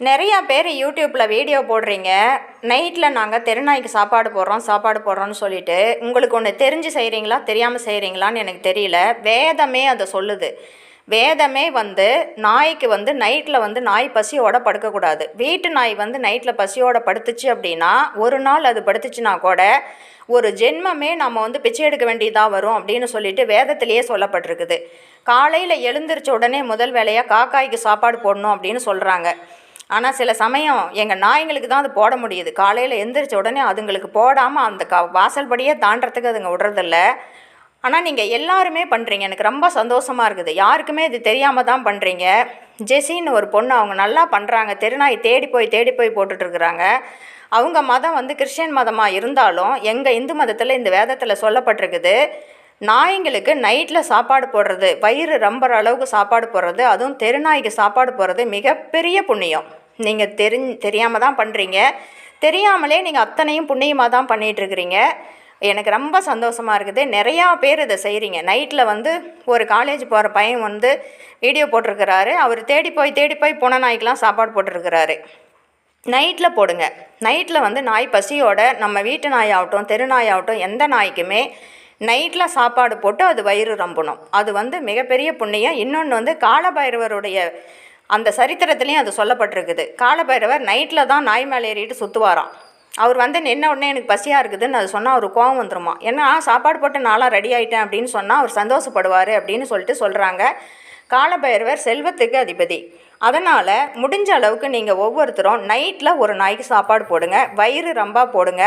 நிறையா பேர் யூடியூப்பில் வீடியோ போடுறீங்க. நைட்டில் நாங்கள் தெருநாய்க்கு சாப்பாடு போடுறோன்னு சொல்லிட்டு உங்களுக்கு ஒன்று தெரிஞ்சு செய்கிறீங்களா தெரியாமல் செய்கிறீங்களான்னு எனக்கு தெரியல. வேதமே அதை சொல்லுது. வேதமே நாய்க்கு நைட்டில் நாய் பசியோடு படுக்கக்கூடாது. வீட்டு நாய் நைட்டில் பசியோடு படுத்துச்சு அப்படின்னா, ஒரு நாள் அது படுத்துச்சுன்னா கூட ஒரு ஜென்மமே நம்ம பிச்சை எடுக்க வேண்டியதாக வரும் அப்படின்னு சொல்லிட்டு வேதத்திலேயே சொல்லப்பட்டிருக்குது. காலையில் எழுந்திரிச்ச உடனே முதல் வேலையாக காக்காய்க்கு சாப்பாடு போடணும் அப்படின்னு சொல்கிறாங்க. ஆனால் சில சமயம் எங்கள் நாய்ங்களுக்கு தான் அது போட முடியுது. காலையில் எந்திரிச்ச உடனே அதுங்களுக்கு போடாமல் அந்த வாசல்படியே தாண்டறதுக்கு அதுங்க விடுறதில்ல. ஆனால் நீங்கள் எல்லாருமே பண்ணுறீங்க. எனக்கு ரொம்ப சந்தோஷமாக இருக்குது. யாருக்குமே இது தெரியாமல் தான் பண்ணுறீங்க. ஜெஸின்னு ஒரு பொண்ணு, அவங்க நல்லா பண்ணுறாங்க. தெருநாய் தேடி போய் போட்டுட்ருக்குறாங்க. அவங்க மதம் கிறிஸ்டியன் மதமாக இருந்தாலும் எங்கள் இந்து மதத்தில் இந்த வேதத்தில் சொல்லப்பட்டிருக்குது, நாய்ங்களுக்கு நைட்டில் சாப்பாடு போடுறது, வயிறு ரொம்புற அளவுக்கு சாப்பாடு போடுறது, அதுவும் தெருநாய்க்கு சாப்பாடு போடுறது மிகப்பெரிய புண்ணியம். நீங்கள் தெரியாமல் தான் பண்ணுறீங்க. தெரியாமலே நீங்கள் அத்தனையும் புண்ணியமாக தான் பண்ணிகிட்ருக்கிறீங்க. எனக்கு ரொம்ப சந்தோஷமாக இருக்குது. நிறையா பேர் இதை செய்கிறீங்க. நைட்டில் ஒரு காலேஜ் போகிற பையன் வீடியோ போட்டிருக்கிறாரு. அவர் தேடி போய் பூனை நாய்க்கெலாம் சாப்பாடு போட்டிருக்கிறாரு. நைட்டில் போடுங்க. நைட்டில் நாய் பசியோட, நம்ம வீட்டு நாயாகட்டும் தெரு நாயாகட்டும் எந்த நாய்க்குமே நைட்டில் சாப்பாடு போட்டு அது வயிறு ரொம்பணும். அது மிகப்பெரிய புண்ணியம். இன்னொன்று காலபைரவருடைய அந்த சரித்திரத்துலேயும் அது சொல்லப்பட்டிருக்குது. காலபைரவர் நைட்டில் தான் நாய் மேலே ஏறிட்டு சுற்றுவாராம். அவர் நின்ன உடனே எனக்கு பசியாக இருக்குதுன்னு அது சொன்னால் அவர் கோவம் வந்துருமா. ஏன்னா சாப்பாடு போட்டு நாளாக ரெடி ஆகிட்டேன் அப்படின்னு சொன்னால் அவர் சந்தோஷப்படுவார் அப்படின்னு சொல்கிறாங்க. காலபைரவர் செல்வத்துக்கு அதிபதி. அதனால் முடிஞ்ச அளவுக்கு நீங்கள் ஒவ்வொருத்தரும் நைட்டில் ஒரு நாய்க்கு சாப்பாடு போடுங்க. வயிறு ரொம்ப போடுங்க.